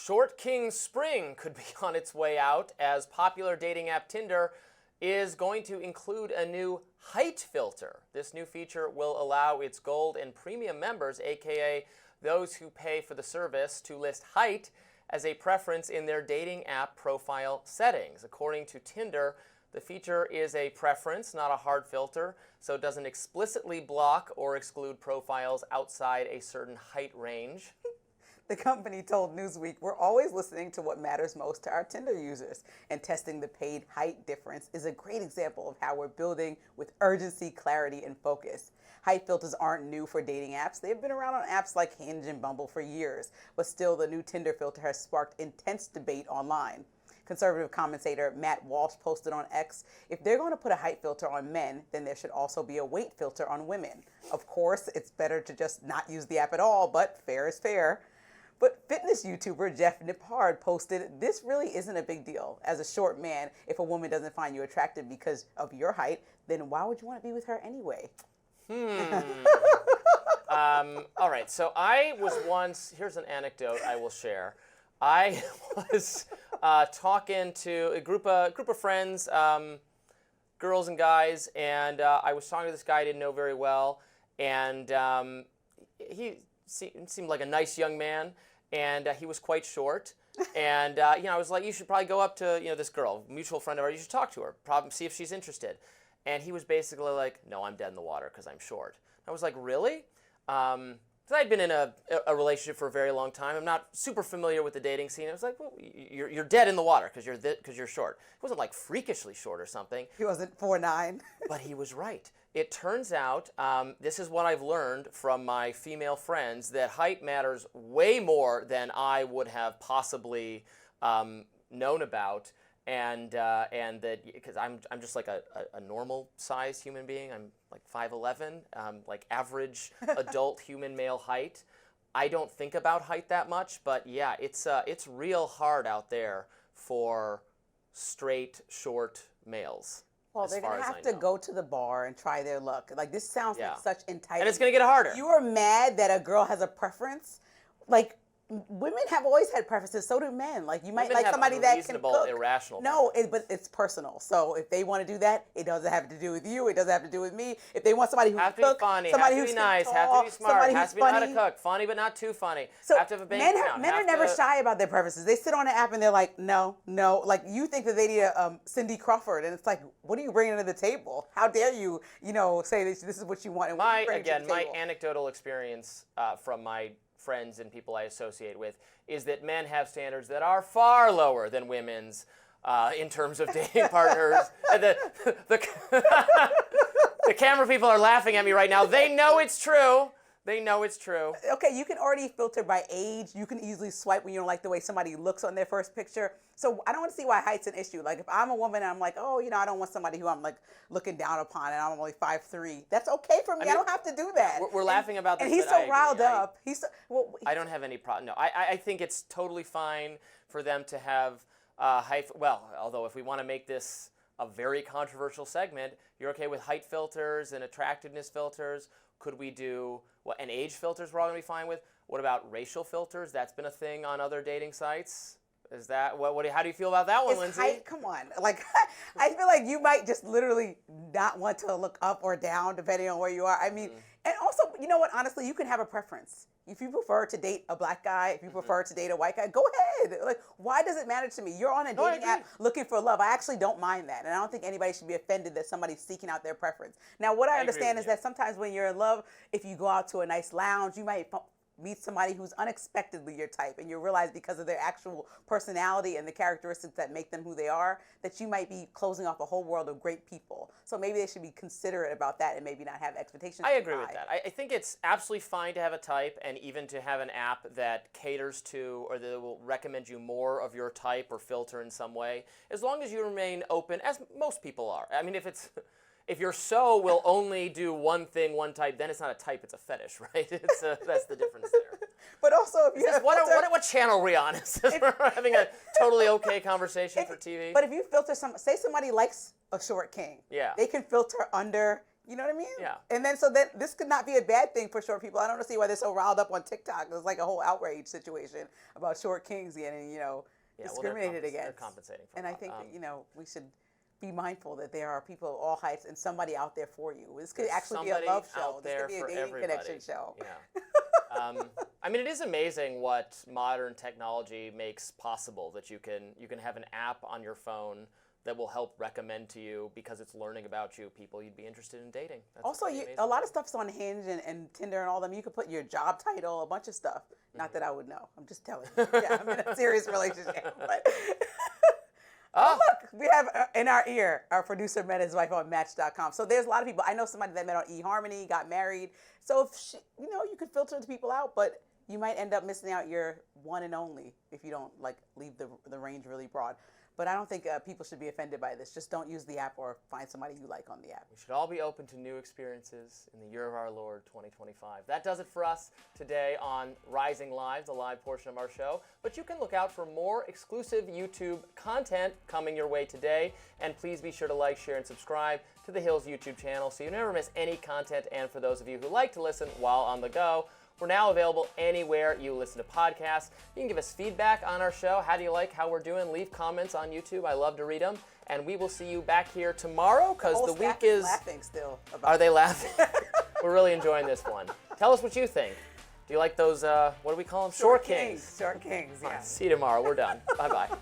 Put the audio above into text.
Short King Spring could be on its way out, as popular dating app Tinder is going to include a new height filter. This new feature will allow its gold and premium members, aka those who pay for the service, to list height as a preference in their dating app profile settings. According to Tinder, the feature is a preference, not a hard filter, so it doesn't explicitly block or exclude profiles outside a certain height range. The company told Newsweek, "We're always listening to what matters most to our Tinder users, and testing the paid height difference is a great example of how we're building with urgency, clarity, and focus." Height filters aren't new for dating apps. They've been around on apps like Hinge and Bumble for years, but still the new Tinder filter has sparked intense debate online. Conservative commentator Matt Walsh posted on X, "If they're going to put a height filter on men, then there should also be a weight filter on women. Of course, it's better to just not use the app at all, but fair is fair." But fitness YouTuber Jeff Nippard posted, "This really isn't a big deal. As a short man, if a woman doesn't find you attractive because of your height, then why would you want to be with her anyway?" All right, so I was once, here's an anecdote I will share. I was talking to a group of friends, girls and guys, and I was talking to this guy I didn't know very well, and he seemed like a nice young man, and he was quite short. And I was like, "You should probably go up to this girl, mutual friend of ours. You should talk to her, probably see if she's interested." And he was basically like, "No, I'm dead in the water because I'm short." I was like, "Really?" Because I'd been in a relationship for a very long time. I'm not super familiar with the dating scene. I was like, "Well, you're dead in the water because you're short." He wasn't like freakishly short or something. He wasn't 4'9". But he was right. It turns out, this is what I've learned from my female friends, that height matters way more than I would have possibly known about. And that, because I'm just like a normal sized human being. I'm like 5'11", like average adult human male height. I don't think about height that much, but yeah, it's real hard out there for straight short males. Well, they're going to have to go to the bar and try their luck. Like, this sounds like such entitlement. And it's going to get harder. You are mad that a girl has a preference? Like, women have always had preferences, so do men. Like, you might like somebody that can cook. Irrational. No, but it's personal. So if they want to do that, it doesn't have to do with you. It doesn't have to do with me. If they want somebody who can cook, funny, somebody who's who's nice, tall, have to be smart, has to be funny. how to cook, funny but not too funny. So have to have a bank account. Men are never shy about their preferences. They sit on an app and they're like, no. Like, you think that they need a Cindy Crawford, and it's like, what are you bringing to the table? How dare you, say this is what you want. And my anecdotal experience from my friends and people I associate with is that men have standards that are far lower than women's in terms of dating partners. The camera people are laughing at me right now. They know it's true. They know it's true. Okay, you can already filter by age. You can easily swipe when you don't like the way somebody looks on their first picture. So I don't want to see why height's an issue. Like, if I'm a woman and I'm like, I don't want somebody who I'm like looking down upon and I'm only 5'3". That's okay for me. I don't have to do that. We're laughing about this. And he's so riled up. I don't have any problem. No, I think it's totally fine for them to have height. Well, although if we want to make this a very controversial segment, you're okay with height filters and attractiveness filters. Could we do and age filters we're all going to be fine with? What about racial filters? That's been a thing on other dating sites. Is that how do you feel about that one, Lindsey? Height, come on. Like, I feel like you might just literally not want to look up or down depending on where you are. I mean, and also, you know what? Honestly, you can have a preference. If you prefer to date a black guy, if you prefer to date a white guy, go ahead. Like, why does it matter to me? You're on a dating app looking for love. I actually don't mind that. And I don't think anybody should be offended that somebody's seeking out their preference. Now, what I understand is that sometimes when you're in love, if you go out to a nice lounge, you might meet somebody who's unexpectedly your type, and you realize because of their actual personality and the characteristics that make them who they are, that you might be closing off a whole world of great people. So maybe they should be considerate about that and maybe not have expectations. I agree with that. I think it's absolutely fine to have a type, and even to have an app that caters to or that will recommend you more of your type or filter in some way, as long as you remain open, as most people are. I mean, if your will only do one thing, one type, then it's not a type, it's a fetish, right? That's the difference there. But also, if you what channel are we on? Is this we're having a totally okay conversation for TV? But if you filter say somebody likes a short king. Yeah. They can filter under You know what I mean? Yeah. And then so then this could not be a bad thing for short people. I don't see why they're so riled up on TikTok. There's like a whole outrage situation about short kings getting, discriminated against. They're compensating for and it. I think that, we should be mindful that there are people of all heights and somebody out there for you. This could actually be a love show. This could be a dating connection show. Yeah. I mean, it is amazing what modern technology makes possible. That you can have an app on your phone that will help recommend to you, because it's learning about you, people you'd be interested in dating. That's also, a lot of stuff's on Hinge and Tinder and all them. You could put your job title, a bunch of stuff. Not that I would know. I'm just telling you. Yeah, I'm in a serious relationship. But oh, look, we have in our ear, our producer met his wife on Match.com. So there's a lot of people. I know somebody that met on eHarmony, got married. So if you could filter the people out, but you might end up missing out your one and only if you don't leave the range really broad. But I don't think people should be offended by this. Just don't use the app or find somebody you like on the app. We should all be open to new experiences in the year of our Lord, 2025. That does it for us today on Rising Live, the live portion of our show. But you can look out for more exclusive YouTube content coming your way today. And please be sure to like, share, and subscribe to the Hills YouTube channel so you never miss any content. And for those of you who like to listen while on the go, we're now available anywhere you listen to podcasts. You can give us feedback on our show. How do you like how we're doing? Leave comments on YouTube. I love to read them. And we will see you back here tomorrow, because the week is... laughing still. Are they laughing? We're really enjoying this one. Tell us what you think. Do you like those, what do we call them? Short kings. Short kings, yeah. All right, see you tomorrow. We're done. Bye-bye.